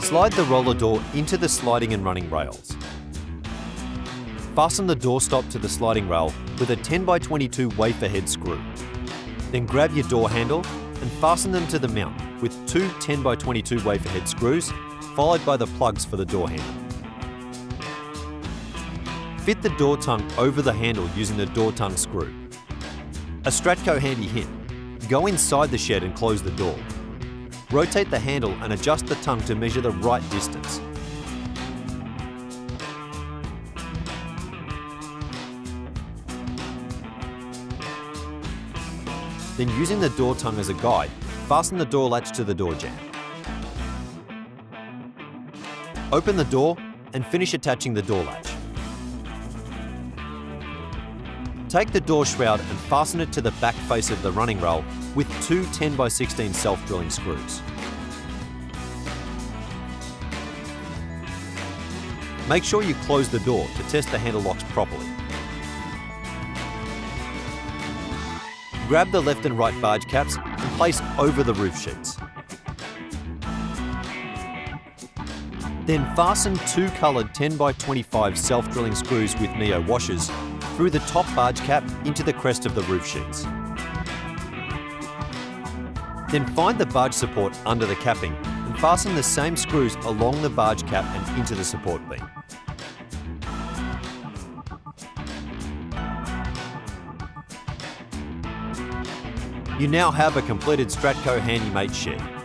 Slide the roller door into the sliding and running rails. Fasten the doorstop to the sliding rail with a 10x22 wafer head screw. Then grab your door handle and fasten them to the mount with two 10x22 wafer head screws, followed by the plugs for the door handle. Fit the door tongue over the handle using the door tongue screw. A Stratco handy hint: go inside the shed and close the door. Rotate the handle and adjust the tongue to measure the right distance. Then, using the door tongue as a guide, fasten the door latch to the door jamb. Open the door and finish attaching the door latch. Take the door shroud and fasten it to the back face of the running rail with two 10x16 self-drilling screws. Make sure you close the door to test the handle locks properly. Grab the left and right barge caps and place over the roof sheets. Then fasten two coloured 10x25 self-drilling screws with Neo washers through the top barge cap into the crest of the roof sheets. Then find the barge support under the capping and fasten the same screws along the barge cap and into the support beam. You now have a completed Stratco Handi Mate shed.